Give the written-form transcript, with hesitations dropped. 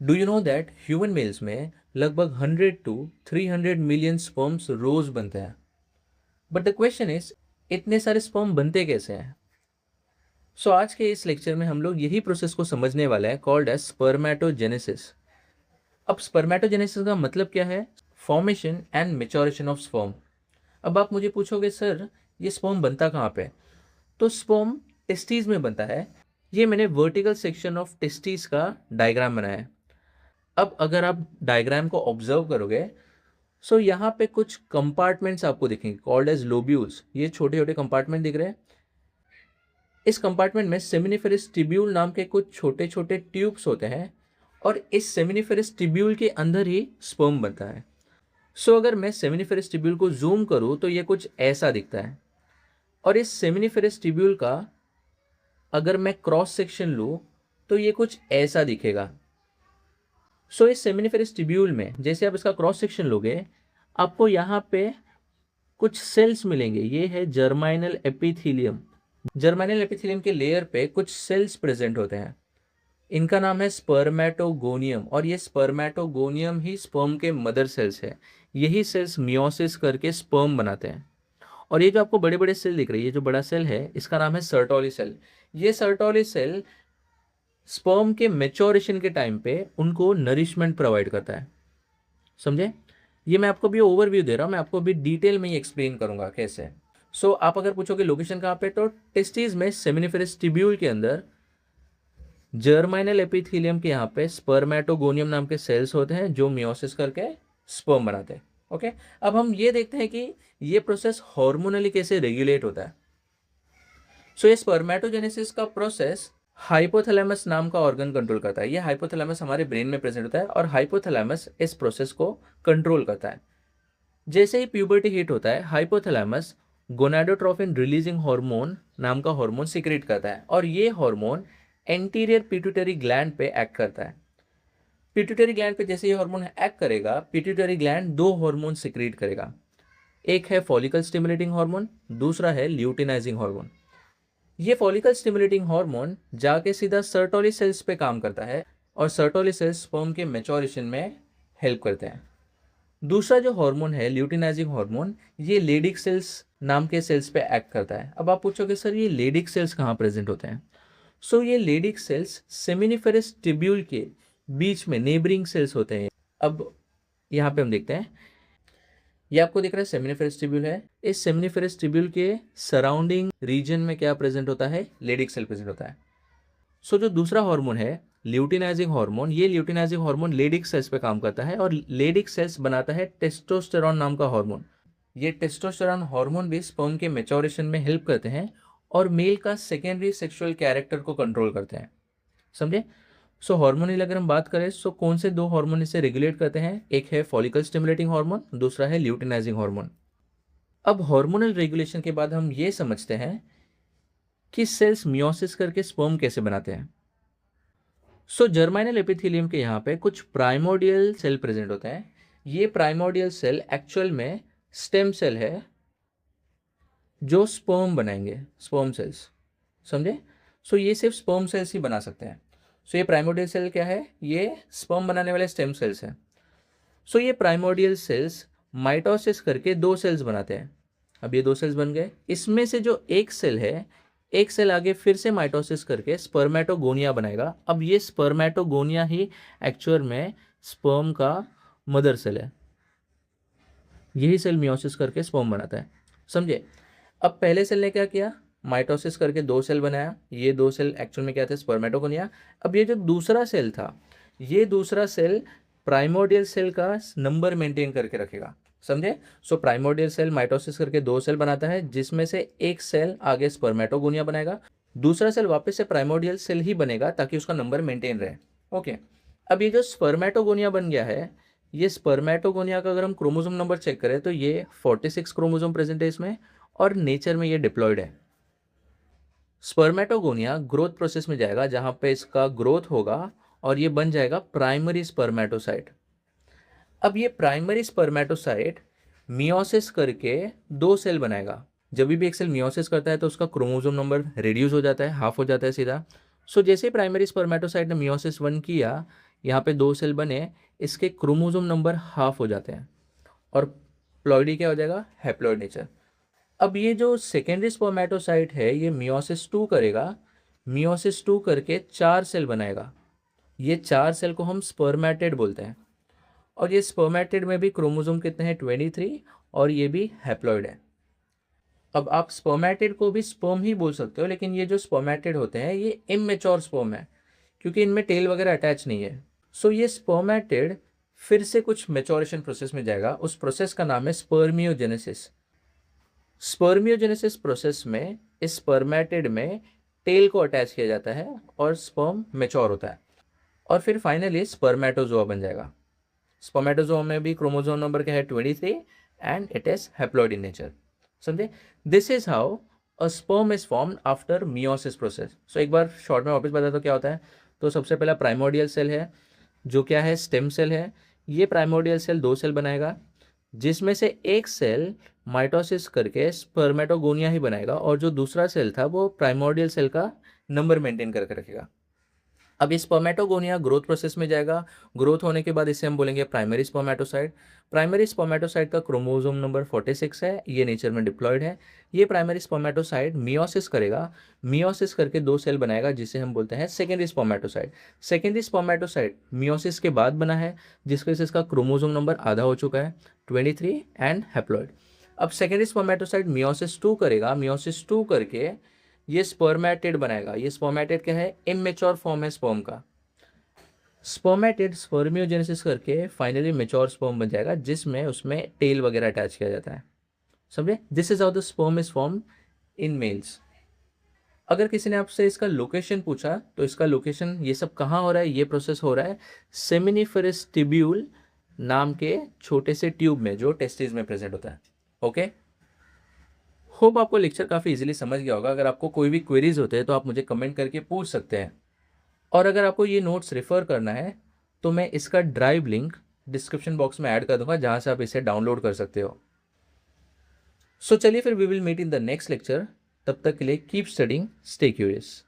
Do you know that human mails में लगभग 100 to 300 million sperms रोज बनते हैं। बट द क्वेश्चन इज, इतने सारे स्पर्म बनते कैसे हैं? सो आज के इस लेक्चर में हम लोग यही प्रोसेस को समझने वाले हैं, कॉल्ड एज स्पर्मेटोजेनेसिस। अब स्पर्मेटोजेनेसिस का मतलब क्या है? Formation and maturation of sperm. अब आप मुझे पूछोगे, सर ये स्पर्म बनता कहाँ पे? तो स्पर्म टेस्टीज में बनता है। ये मैंने वर्टिकल सेक्शन ऑफ टेस्टीज का डायग्राम बनाया है। अब अगर आप डायग्राम को ऑब्जर्व करोगे, सो यहाँ पे कुछ कंपार्टमेंट्स आपको दिखेंगे, कॉल्ड एज लोब्यूल्स। ये छोटे छोटे कंपार्टमेंट दिख रहे हैं। इस कंपार्टमेंट में सेमिनिफेरस टिब्यूल नाम के कुछ छोटे छोटे ट्यूब्स होते हैं, और इस सेमिनिफेरस टिब्यूल के अंदर ही स्पर्म बनता है। सो अगर मैं सेमिनिफेरस टिब्यूल को जूम करूँ तो ये कुछ ऐसा दिखता है। और इस सेमिनिफेरस टिब्यूल का अगर मैं क्रॉस सेक्शन लूँ तो ये कुछ ऐसा दिखेगा। सो इस सेमिनिफेरस टिब्यूल में जैसे आप इसका क्रॉस सेक्शन लोगे, आपको यहाँ पे कुछ सेल्स मिलेंगे। ये है जर्माइनल एपिथीलियम। जर्माइनल एपिथेलियम के लेयर पे कुछ सेल्स प्रेजेंट होते हैं। इनका नाम है स्पर्मेटोगोनियम, और ये स्पर्मेटोगोनियम ही स्पर्म के मदर सेल्स है। यही सेल्स मियोसिस करके स्पर्म बनाते हैं। और ये जो आपको बड़े बड़े सेल दिख रही है, ये जो बड़ा सेल है इसका नाम है सर्टोली सेल। ये सर्टोली सेल स्पर्म के मेच्योरेशन के टाइम पे उनको नरिशमेंट प्रोवाइड करता है। समझे? ये मैं आपको भी ओवरव्यू दे रहा हूँ, मैं आपको भी डिटेल में ही एक्सप्लेन करूंगा कैसे। सो आप अगर पूछोगे लोकेशन कहाँ पे, तो टेस्टिस में सेमिनिफेरस टिब्यूल के अंदर जर्माइनल एपिथेलियम के यहाँ पे स्पर्मेटोगोनियम नाम के सेल्स होते हैं जो मियोसिस करके स्पर्म बनाते हैं। ओके, अब हम ये देखते हैं कि ये प्रोसेस हार्मोनली कैसे रेगुलेट होता है। सो ये स्पर्मेटोजेनेसिस का प्रोसेस हाइपोथैलेमस नाम का ऑर्गन कंट्रोल करता है। ये हाइपोथैलेमस हमारे ब्रेन में प्रेजेंट होता है, और हाइपोथैलेमस इस प्रोसेस को कंट्रोल करता है। जैसे ही प्यूबर्टी हिट होता है, हाइपोथैलेमस गोनाडोट्रोफिन रिलीजिंग हार्मोन नाम का हार्मोन सिक्रेट करता है, और ये हार्मोन एंटीरियर पिट्यूटरी ग्लैंड पे एक्ट करता है। पिट्यूटरी ग्लैंड पे जैसे ये हार्मोन एक्ट करेगा, पिट्यूटरी ग्लैंड दो हार्मोन सिक्रेट करेगा। एक है फॉलिकल स्टिमुलेटिंग हार्मोन, दूसरा है ल्यूटिनाइजिंग हार्मोन। ये फॉलिकल स्टिमुलेटिंग हार्मोन जाके सीधा सर्टोली सेल्स पे काम करता है, और सर्टोली सेल्स स्पर्म के मैच्योरेशन में हेल्प करते हैं। दूसरा जो हार्मोन है ल्यूटिनाइजिंग हार्मोन, ये लेडिक सेल्स नाम के सेल्स पे एक्ट करता है। अब आप पूछोगे, सर ये लेडिक सेल्स कहाँ प्रेजेंट होते हैं? सो ये लेडिक सेल्स सेमिनिफेरस टिब्यूल के बीच में नेबरिंग सेल्स होते हैं। अब यहाँ पे हम देखते हैं, ये आपको दिख रहा है सेमिनिफेरस टिब्यूल है। इस सेमिनिफेरस टिब्यूल के सराउंडिंग रीजन में क्या प्रेजेंट होता है? लेडिक सेल प्रेजेंट होता है। सो जो दूसरा हार्मोन है ल्यूटिनाइजिंग हार्मोन, ये ल्यूटिनाइजिंग हार्मोन लेडिक सेल्स पे काम करता है, और लेडिक सेल्स बनाता है टेस्टोस्टेरॉन नाम का हार्मोन। ये टेस्टोस्टेरॉन हार्मोन भी स्पर्म के मैच्योरेशन में हेल्प करते हैं, और मेल का सेकेंडरी सेक्सुअल कैरेक्टर को कंट्रोल करते हैं। समझे? सो हार्मोनल अगर हम बात करें, सो कौन से दो हार्मोन इसे रेगुलेट करते हैं? एक है फॉलिकल स्टिमुलेटिंग हार्मोन, दूसरा है ल्यूटिनाइजिंग हार्मोन। अब हार्मोनल रेगुलेशन के बाद हम ये समझते हैं कि सेल्स मियोसिस करके स्पर्म कैसे बनाते हैं। सो जर्माइनल एपिथेलियम के यहाँ पे कुछ प्राइमोर्डियल सेल प्रेजेंट होते हैं। ये प्राइमोर्डियल सेल एक्चुअल में स्टेम सेल है जो स्पर्म बनाएंगे, स्पर्म सेल्स। समझे? सो ये सिर्फ स्पर्म सेल्स ही बना सकते हैं। सो ये प्राइमोर्डियल सेल क्या है? ये स्पर्म बनाने वाले स्टेम सेल्स हैं। सो ये प्राइमोर्डियल सेल्स माइटोसिस करके दो सेल्स बनाते हैं। अब ये दो सेल्स बन गए, इसमें से जो एक सेल है, एक सेल आगे फिर से माइटोसिस करके स्पर्मेटोगोनिया बनाएगा। अब ये स्पर्मेटोगोनिया ही एक्चुअल में स्पर्म का मदर सेल है। यही सेल मियोसिस करके स्पर्म बनाता है। समझे? अब पहले सेल ने क्या किया? माइटोसिस करके दो सेल बनाया। ये दो सेल एक्चुअल में क्या थे? स्पर्मेटोगोनिया। अब ये जो दूसरा सेल था, ये दूसरा सेल प्राइमोर्डियल सेल का नंबर मेंटेन करके रखेगा। समझे? सो प्राइमोर्डियल सेल माइटोसिस करके दो सेल बनाता है, जिसमें से एक सेल आगे स्पर्मेटोगोनिया बनाएगा, दूसरा सेल वापस से प्राइमोर्डियल सेल ही बनेगा ताकि उसका नंबर मेंटेन रहे। ओके, अब ये जो स्पर्मेटोगोनिया बन गया है, ये स्पर्मेटोगोनिया का अगर हम क्रोमोसोम नंबर चेक करें तो ये 46 क्रोमोसोम प्रेजेंट है इसमें, और नेचर में ये डिप्लॉयड है। स्पर्मेटोगोनिया ग्रोथ प्रोसेस में जाएगा जहां पे इसका ग्रोथ होगा, और ये बन जाएगा प्राइमरी स्पर्मेटोसाइट। अब ये प्राइमरी स्पर्मेटोसाइट मियोसिस करके दो सेल बनाएगा। जब भी एक सेल मियोसिस करता है तो उसका क्रोमोसोम नंबर रिड्यूस हो जाता है, हाफ हो जाता है सीधा। सो जैसे प्राइमरी स्पर्मेटोसाइट ने मियोसिस 1 किया, यहाँ पे 2 सेल बने, इसके क्रोमोसोम नंबर हाफ हो जाते हैं और प्लॉइडी क्या हो जाएगा, हैप्लॉइड नेचर। अब ये जो सेकेंडरी स्पर्मेटोसाइट है ये मियोसिस 2 करेगा, मियोसिस 2 करके 4 सेल बनाएगा। ये 4 सेल को हम स्पर्मेटिड बोलते हैं। और ये स्पर्मेटिड में भी क्रोमोसोम कितने हैं, 23, और ये भी हैप्लॉइड है। अब आप स्पर्मेटिड को भी स्पर्म ही बोल सकते हो, लेकिन ये जो स्पर्मेटिड होते हैं ये इमेच्योर स्पर्म है, क्योंकि इनमें टेल वगैरह अटैच नहीं है। सो ये स्पर्मेटिड फिर से कुछ मेच्योरेशन प्रोसेस में जाएगा, उस प्रोसेस का नाम है स्पर्मियोजेनेसिस। स्पर्मियोजेनेसिस प्रोसेस में इस स्पर्मेटिड में टेल को अटैच किया जाता है और स्पर्म मेच्योर होता है, और फिर फाइनली स्पर्मेटोजोआ बन जाएगा। स्पर्मेटोजोआ में भी क्रोमोसोम नंबर क्या है, 23, and it is haploid in nature. समझे? This is how a sperm is formed after meiosis process. So एक बार शॉर्ट में वापस बता दो क्या होता है। तो सबसे पहला प्राइमोर्डियल सेल है, जो क्या है, स्टेम सेल है। ये प्राइमोर्डियल सेल 2 सेल बनाएगा, जिसमें से एक सेल माइटोसिस करके स्पर्मेटोगोनिया ही बनाएगा, और जो दूसरा सेल था वो प्राइमोर्डियल सेल का नंबर मेंटेन करके रखेगा। अब ये स्पर्मेटोगोनिया ग्रोथ प्रोसेस में जाएगा। ग्रोथ होने के बाद इसे हम बोलेंगे प्राइमरी स्पर्मेटोसाइट। प्राइमरी स्पर्मेटोसाइट का क्रोमोसोम नंबर 46 है, ये नेचर में डिप्लॉयड है। ये प्राइमरी स्पर्मेटोसाइट मियोसिस करेगा, मियोसिस करके 2 सेल बनाएगा, जिसे हम बोलते हैं secondary spermatocyte. Secondary spermatocyte meiosis के बाद बना है, जिसकी वजह से इसका क्रोमोसोम नंबर आधा हो चुका है, 23, एंड हैप्लॉइड। अब सेकेंडरी स्पर्मेटोसाइट मियोसिस 2 करेगा, मियोसिस 2 करके ये स्पर्मेटिड बनाएगा। ये स्पर्मेटिड क्या है, इमेच्योर फॉर्म है स्पर्म का। स्पर्मेटिड स्पर्मियोजेनेसिस करके फाइनली मेच्योर स्पर्म बन जाएगा, जिसमें उसमें टेल वगैरह अटैच किया जाता है। समझे? This is how the sperm is form in males. अगर किसी ने आपसे इसका लोकेशन पूछा तो इसका लोकेशन ये सब कहाँ हो रहा है, ये प्रोसेस हो रहा है सेमिनिफेरस टिब्यूल नाम के छोटे से ट्यूब में, जो टेस्टिस में प्रेजेंट होता है। ओके, होप आपको लेक्चर काफ़ी इजीली समझ गया होगा। अगर आपको कोई भी क्वेरीज होते हैं तो आप मुझे कमेंट करके पूछ सकते हैं, और अगर आपको ये नोट्स रेफर करना है तो मैं इसका ड्राइव लिंक डिस्क्रिप्शन बॉक्स में ऐड कर दूंगा, जहाँ से आप इसे डाउनलोड कर सकते हो। सो चलिए फिर we will meet in the next lecture. तब तक के लिए कीप स्टडिंग, स्टे क्यूरियस।